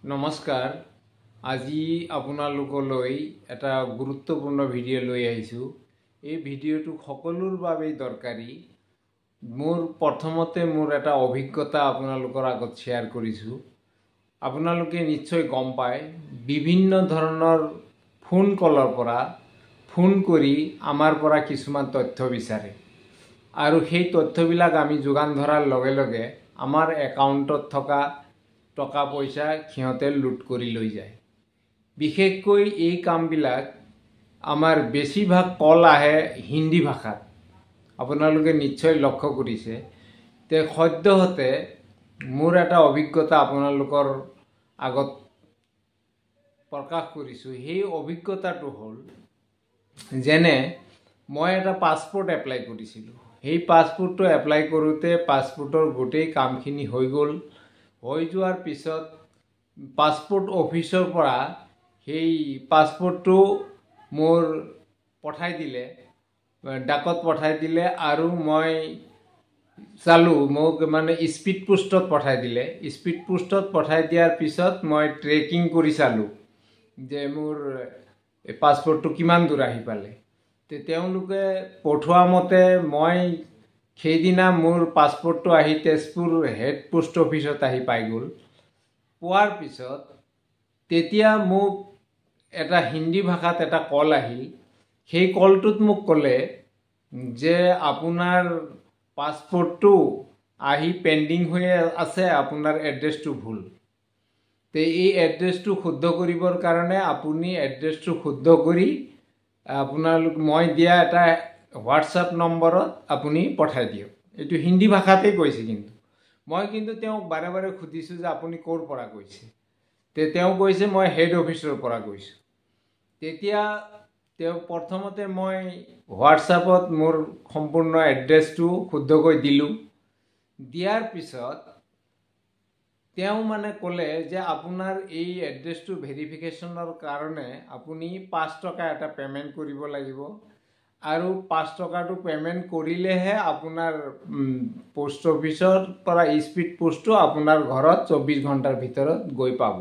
নমস্কাৰ। আজি আপোনালোকলৈ এটা গুৰুত্বপূৰ্ণ ভিডিঅ' লৈ আহিছোঁ। এই ভিডিঅ'টো সকলোৰ বাবেই দৰকাৰী। প্ৰথমতে মোৰ এটা অভিজ্ঞতা আপোনালোকৰ আগত শ্বেয়াৰ কৰিছোঁ। আপোনালোকে নিশ্চয় গম পায়, বিভিন্ন ধৰণৰ ফোন কলৰ পৰা ফোন কৰি আমাৰ পৰা কিছুমান তথ্য বিচাৰে আৰু সেই তথ্যবিলাক আমি যোগান ধৰাৰ লগে লগে আমাৰ একাউণ্টত থকা টকা পইচা সিহঁতে লুট কৰি লৈ যায়। বিশেষকৈ এই কামবিলাক আমাৰ বেছিভাগ কল আহে হিন্দী ভাষাত। আপোনালোকে নিশ্চয় লক্ষ্য কৰিছে। তে সদ্যহতে মোৰ এটা অভিজ্ঞতা আপোনালোকৰ আগত প্ৰকাশ কৰিছোঁ। সেই অভিজ্ঞতাটো হ'ল যেনে মই এটা পাছপোৰ্ট এপ্লাই কৰিছিলোঁ। সেই পাছপোৰ্টটো এপ্লাই কৰোঁতে পাছপোৰ্টৰ গোটেই কামখিনি হৈ গ'ল। হৈ যোৱাৰ পিছত পাছপোৰ্ট অফিচৰ পৰা সেই পাছপোৰ্টটো মোৰ পঠাই দিলে, ডাকত পঠাই দিলে আৰু মই চালোঁ, মোক স্পীড পোষ্টত পঠাই দিলে। স্পীড পোষ্টত পঠাই দিয়াৰ পিছত মই ট্ৰেকিং কৰি চালোঁ যে মোৰ পাছপোৰ্টটো কিমান দূৰ আহি পালে। তেওঁলোকে পঠোৱা মতে মই সেইদিনা মোৰ পাছপোৰ্টটো আহি তেজপুৰ হেড পোষ্ট অফিচত আহি পাই গ'ল। পোৱাৰ পিছত তেতিয়া মোক এটা হিন্দী ভাষাত এটা কল আহিল। সেই কলটোত মোক ক'লে যে আপোনাৰ পাছপোৰ্টটো আহি পেণ্ডিং হৈ আছে, আপোনাৰ এড্ৰেছটো ভুল। এই এড্ৰেছটো শুদ্ধ কৰিবৰ কাৰণে আপুনি এড্ৰেছটো শুদ্ধ কৰি মই দিয়া এটা হোৱাটছআপ নম্বৰত আপুনি পঠাই দিয়ক। এইটো হিন্দী ভাষাতেই কৈছে। মই তেওঁক বাৰে বাৰে সুধিছোঁ যে আপুনি ক'ৰ পৰা কৈছে। তেওঁ কৈছে মই হেড অফিচৰ পৰা কৈছোঁ। তেতিয়া প্ৰথমতে মই হোৱাটছআপত মোৰ সম্পূৰ্ণ এড্ৰেছটো শুদ্ধকৈ দিলোঁ। দিয়াৰ পিছত তেওঁ ক'লে যে আপোনাৰ এই এড্ৰেছটো ভেৰিফিকেশ্যনৰ কাৰণে আপুনি 5 টকা এটা পে'মেণ্ট কৰিব লাগিব আৰু 5 টকাটো পে'মেণ্ট কৰিলেহে আপোনাৰ পোষ্ট অফিচৰ পৰা স্পীড পোষ্টটো আপোনাৰ ঘৰত 24 ঘণ্টাৰ ভিতৰত গৈ পাব।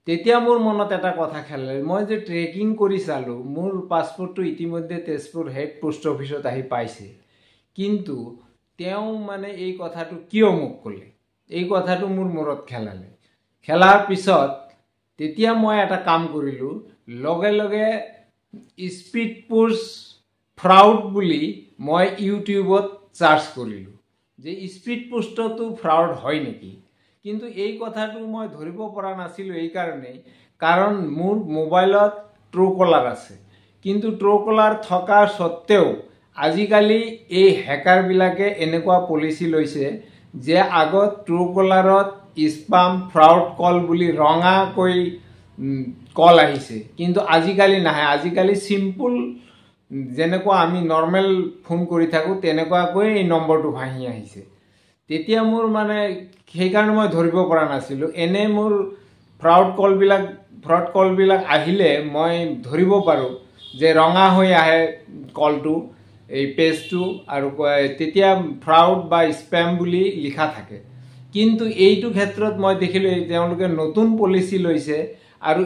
তেতিয়া মোৰ মনত এটা কথা খেলালে, মই যে ট্ৰেকিং কৰি চালোঁ, মোৰ পাছপোৰ্টটো ইতিমধ্যে তেজপুৰ হেড পোষ্ট অফিচত আহি পাইছে। কিন্তু তেওঁ এই কথাটো কিয় মোক ক'লে, এই কথাটো মোৰ মূৰত খেলালে। খেলাৰ পিছত তেতিয়া মই এটা কাম কৰিলোঁ, লগে লগে স্পীড পোষ্ট ফ্ৰাউড বুলি মই ইউটিউবত চাৰ্চ কৰিলোঁ যে স্পীড পোষ্টতো ফ্ৰাউড হয় নেকি। কিন্তু এই কথাটো মই ধৰিব পৰা নাছিলোঁ এইকাৰণেই, কাৰণ মোৰ মোবাইলত ট্ৰুকলাৰ আছে। কিন্তু ট্ৰুকলাৰ থকা স্বত্তেও আজিকালি এই হেকাৰবিলাকে এনেকুৱা পলিচি লৈছে যে আগত ট্ৰুকলাৰত স্পাম ফ্ৰাউড কল বুলি ৰঙাকৈ কল আহিছে, কিন্তু আজিকালি নাহে। আজিকালি চিম্পুল যেনেকুৱা আমি নৰ্মেল ফোন কৰি থাকোঁ তেনেকুৱাকৈ এই নম্বৰটো ভাহি আহিছে। তেতিয়া মোৰ সেইকাৰণে মই ধৰিব পৰা নাছিলোঁ। এনে মোৰ ফ্ৰাউড কলবিলাক আহিলে মই ধৰিব পাৰোঁ যে ৰঙা হৈ আহে কলটো, এই পেজটো, আৰু তেতিয়া ফ্ৰাউড বা স্পেম বুলি লিখা থাকে। কিন্তু এইটো ক্ষেত্ৰত মই দেখিলোঁ তেওঁলোকে নতুন পলিচি লৈছে আৰু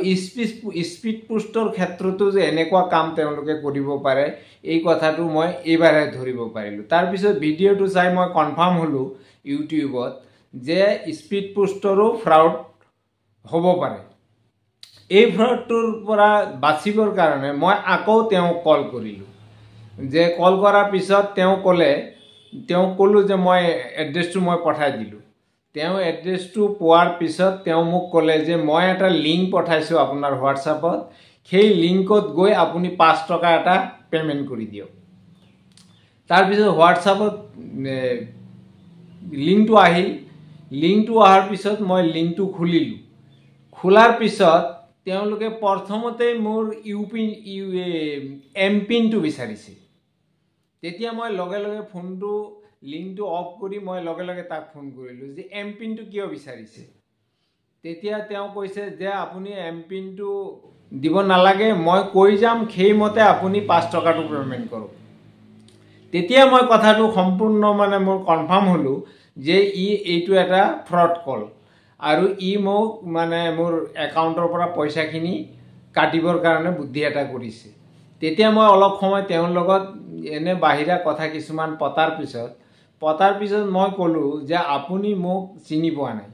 স্পীড পোষ্টৰ ক্ষেত্ৰতো যে এনেকুৱা কাম তেওঁলোকে কৰিব পাৰে, এই কথাটো মই এইবাৰহে ধৰিব পাৰিলোঁ। তাৰপিছত ভিডিঅ'টো চাই মই কনফাৰ্ম হ'লোঁ ইউটিউবত যে স্পীড পোষ্টৰো ফ্ৰাউড হ'ব পাৰে। এই ফ্ৰাউডটোৰ পৰা বাচিবৰ কাৰণে মই আকৌ তেওঁক কল কৰিলোঁ। যে কল কৰাৰ পিছত তেওঁক ক'লোঁ যে মই এড্ৰেছটো মই পঠাই দিলোঁ। তেওঁ এড্ৰেছটো পোৱাৰ পিছত তেওঁ মোক ক'লে যে মই এটা লিংক পঠাইছোঁ আপোনাৰ হোৱাটছআপত, সেই লিংকত গৈ আপুনি 5 টকা এটা পে'মেণ্ট কৰি দিয়ক। তাৰপিছত হোৱাটছআপত লিংকটো আহিল। লিংকটো অহাৰ পিছত মই লিংকটো খুলিলোঁ। খোলাৰ পিছত তেওঁলোকে প্ৰথমতে মোৰ এমপিনটো বিচাৰিছে। তেতিয়া মই লগে লগে লিংকটো অফ কৰি মই লগে লগে তাক ফোন কৰিলোঁ যে এমপিনটো কিয় বিচাৰিছে। তেতিয়া তেওঁ কৈছে যে আপুনি এমপিনটো দিব নালাগে, মই কৈ যাম, সেইমতে আপুনি 5 টকাটো পে'মেণ্ট কৰক। তেতিয়া মই কথাটো সম্পূৰ্ণ মোৰ কনফাৰ্ম হ'লোঁ যে এইটো এটা ফ্ৰড কল। আৰু ই মোক মানে মোৰ একাউণ্টৰ পৰা পইচাখিনি কাটিবৰ কাৰণে বুদ্ধি এটা কৰিছে। তেতিয়া মই অলপ সময় তেওঁৰ লগত এনে বাহিৰা কথা কিছুমান পতাৰ পিছত মই ক'লোঁ যে আপুনি মোক চিনি পোৱা নাই,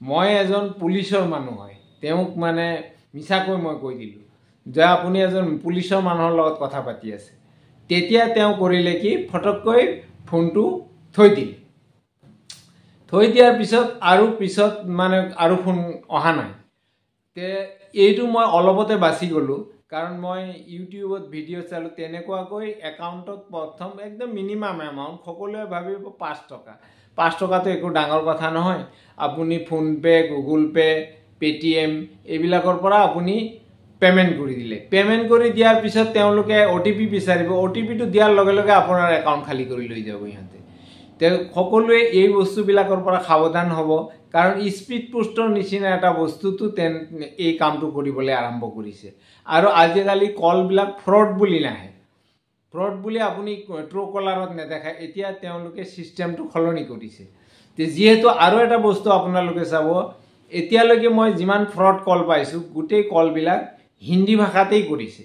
মই এজন পুলিচৰ মানুহ হয়। তেওঁক মানে মিছাকৈ মই কৈ দিলোঁ যে আপুনি এজন পুলিচৰ মানুহৰ লগত কথা পাতি আছে। তেতিয়া তেওঁ কৰিলে কি, ফটককৈ ফোনটো থৈ দিলে। থৈ দিয়াৰ পিছত মানে আৰু ফোন অহা নাই। এইটো মই অলপতে বাচি গ'লোঁ, কাৰণ মই ইউটিউবত ভিডিঅ' চালোঁ। তেনেকুৱাকৈ একাউণ্টত প্ৰথম একদম মিনিমাম এমাউণ্ট, সকলোৱে ভাবিব 5 টকা। 5 টকাটো একো ডাঙৰ কথা নহয়। আপুনি ফোনপে', গুগল পে', পেটিএম এইবিলাকৰ পৰা আপুনি পে'মেণ্ট কৰি দিলে। পে'মেণ্ট কৰি দিয়াৰ পিছত তেওঁলোকে OTP বিচাৰিব। OTPটো দিয়াৰ লগে লগে আপোনাৰ একাউণ্ট খালী কৰি লৈ যাব সিহঁতে। সকলোৱে এই বস্তুবিলাকৰ পৰা সাৱধান হ'ব, কাৰণ স্পীড পোষ্টৰ নিচিনা এটা বস্তুটো এই কামটো কৰিবলৈ আৰম্ভ কৰিছে। আৰু আজিকালি কলবিলাক ফ্ৰড বুলি নাহে। ফ্ৰড বুলি আপুনি ট্ৰু কলাৰত নেদেখায়। এতিয়া তেওঁলোকে ছিষ্টেমটো সলনি কৰিছে। যিহেতু আৰু এটা বস্তু আপোনালোকে চাব, এতিয়ালৈকে মই যিমান ফ্ৰড কল পাইছোঁ, গোটেই কলবিলাক হিন্দী ভাষাতেই কৰিছে।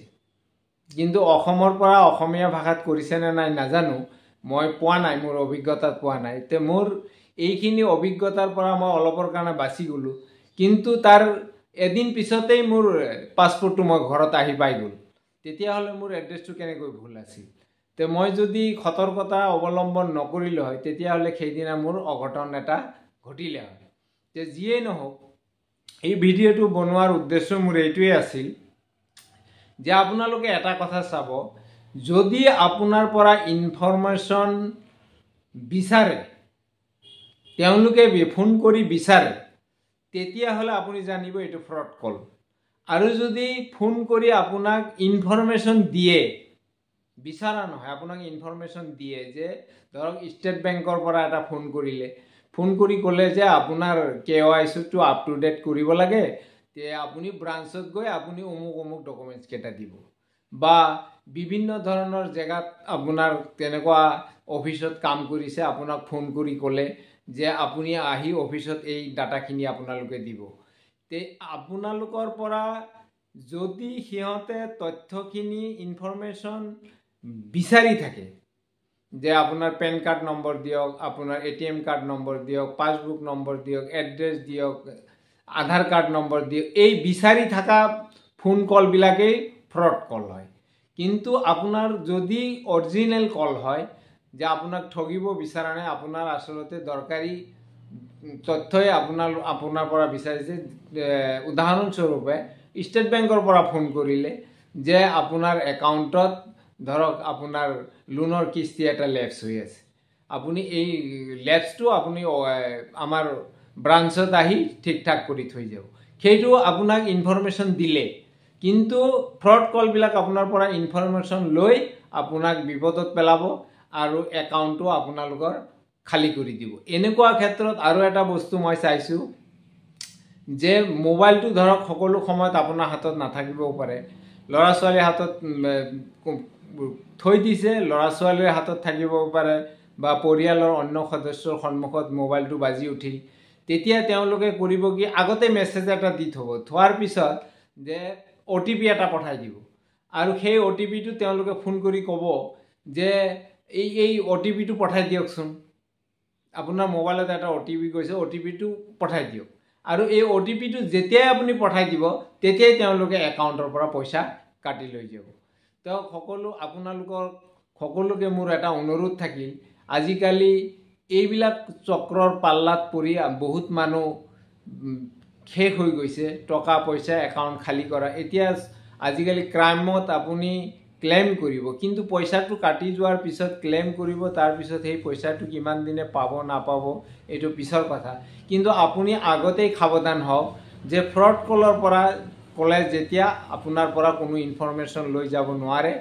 কিন্তু অসমৰ পৰা অসমীয়া ভাষাত কৰিছে নে নাই নাজানো, মই পোৱা নাই, মোৰ অভিজ্ঞতাত পোৱা নাই। মোৰ এইখিনি অভিজ্ঞতাৰ পৰা মই অলপৰ কাৰণে বাচি গ'লোঁ। কিন্তু তাৰ এদিন পিছতেই মোৰ পাছপোৰ্টটো মই ঘৰত আহি পাই গ'ল। তেতিয়াহ'লে মোৰ এড্ৰেছটো কেনেকৈ ভুল আছিল? মই যদি সতৰ্কতা অৱলম্বন নকৰিলোঁ হয়, তেতিয়াহ'লে সেইদিনা মোৰ অঘটন এটা ঘটিলে হয়। যিয়েই নহওক, এই ভিডিঅ'টো বনোৱাৰ উদ্দেশ্য মোৰ এইটোৱেই আছিল যে আপোনালোকে এটা কথা চাব, যদি আপোনাৰ পৰা ইনফৰমেশ্যন বিচাৰে, তেওঁলোকে ফোন কৰি বিচাৰে, তেতিয়াহ'লে আপুনি জানিব এইটো ফ্ৰড কল। আৰু যদি ফোন কৰি আপোনাক ইনফৰমেশ্যন দিয়ে, বিচাৰা নহয়, আপোনাক ইনফৰমেশ্যন দিয়ে যে ধৰক ষ্টেট বেংকৰ পৰা এটা ফোন কৰিলে, ফোন কৰি ক'লে যে আপোনাৰ KYCটো আপ টু ডেট কৰিব লাগে, আপুনি ব্ৰাঞ্চত গৈ আপুনি অমুক ডকুমেণ্টছ কেইটা দিব, বা বিভিন্ন ধৰণৰ জেগাত আপোনাৰ তেনেকুৱা অফিচত কাম কৰিছে, আপোনাক ফোন কৰি ক'লে যে আপুনি আহি অফিচত এই ডাটাখিনি আপোনালোকে দিব। আপোনালোকৰ পৰা যদি সিহঁতে তথ্যখিনি ইনফৰমেশ্যন বিচাৰি থাকে, যে আপোনাৰ পেন কাৰ্ড নম্বৰ দিয়ক, আপোনাৰ ATM কাৰ্ড নম্বৰ দিয়ক, পাছবুক নম্বৰ দিয়ক, এড্ৰেছ দিয়ক, আধাৰ কাৰ্ড নম্বৰ দিয়ক, এই বিচাৰি থকা ফোন কলবিলাকেই ফ্ৰড কল হয়। কিন্তু আপোনাৰ যদি অৰিজিনেল কল হয়, যে আপোনাক ঠগিব বিচৰা নাই, আপোনাৰ আচলতে দৰকাৰী তথ্যই আপোনাৰ পৰা বিচাৰিছে, উদাহৰণস্বৰূপে ষ্টেট বেংকৰ পৰা ফোন কৰিলে যে আপোনাৰ একাউণ্টত ধৰক আপোনাৰ লোনৰ কিস্তি এটা লেপছ হৈ আছে, আপুনি এই লেপছটো আপুনি আমাৰ ব্ৰাঞ্চত আহি ঠিক ঠাক কৰি থৈ যাব। সেইটো আপোনাক ইনফৰমেশ্যন দিলে, কিন্তু ফ্ৰড কলবিলাক আপোনাৰ পৰা ইনফৰমেশ্যন লৈ আপোনাক বিপদত পেলাব আৰু একাউণ্টটো আপোনালোকৰ খালী কৰি দিব। এনেকুৱা ক্ষেত্ৰত আৰু এটা বস্তু মই চাইছোঁ যে মোবাইলটো ধৰক সকলো সময়ত আপোনাৰ হাতত নাথাকিবও পাৰে। ল'ৰা ছোৱালীৰ হাতত থৈ দিছে, ল'ৰা ছোৱালীৰ হাতত থাকিবও পাৰে, বা পৰিয়ালৰ অন্য সদস্যৰ সন্মুখত মোবাইলটো বাজি উঠিল। তেতিয়া তেওঁলোকে কৰিব কি, আগতে মেছেজ এটা দি থ'ব, থোৱাৰ পিছত যে OTP এটা পঠাই দিব, আৰু সেই OTPটো তেওঁলোকে ফোন কৰি ক'ব যে এই OTPটো পঠাই দিয়কচোন, আপোনাৰ মোবাইলত এটা OTP গৈছে, OTPটো পঠাই দিয়ক। আৰু এই OTPটো যেতিয়াই আপুনি পঠাই দিব, তেতিয়াই তেওঁলোকে একাউণ্টৰ পৰা পইচা কাটি লৈ যাব। আপোনালোকৰ সকলোকে মোৰ এটা অনুৰোধ থাকিল, আজিকালি এইবিলাক চক্ৰৰ পাল্লাত পৰি বহুত মানুহ শেষ হৈ গৈছে, টকা পইচা একাউণ্ট খালী কৰা। এতিয়া আজিকালি ক্ৰাইমত আপুনি ক্লেইম কৰিব, কিন্তু পইচাটো কাটি যোৱাৰ পিছত ক্লেইম কৰিব, তাৰপিছত সেই পইচাটো কিমান দিনে পাব নাপাব এইটো পিছৰ কথা। কিন্তু আপুনি আগতেই সাৱধান হওক যে ফ্ৰড কলৰ পৰা ক'লে যেতিয়া আপোনাৰ পৰা কোনো ইনফৰমেশ্যন লৈ যাব নোৱাৰে,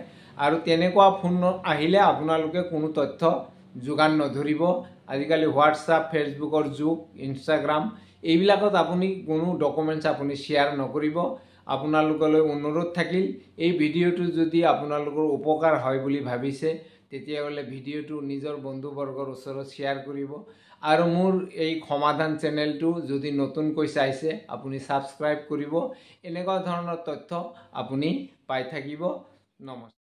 আৰু তেনেকুৱা ফোন আহিলে আপোনালোকে কোনো তথ্য যোগান নধৰিব। আজিকালি হোৱাটছআপ, ফেচবুকৰ যুগ, ইনষ্টাগ্ৰাম, এইবিলাকত আপুনি কোনো ডকুমেণ্টছ আপুনি শ্বেয়াৰ নকৰিব। আপোনালোকলৈ অনুৰোধ থাকিল, এই ভিডিঅ'টো যদি আপোনালোকৰ উপকাৰ হয় বুলি ভাবিছে, তেতিয়াহ'লে ভিডিঅ'টো নিজৰ বন্ধুবৰ্গৰ ওচৰত শ্বেয়াৰ কৰিব। আৰু মোৰ এই সমাধান চেনেলটো যদি নতুনকৈ চাইছে আপুনি ছাবস্ক্ৰাইব কৰিব। এনেকুৱা ধৰণৰ তথ্য আপুনি পাই থাকিব। নমস্কাৰ।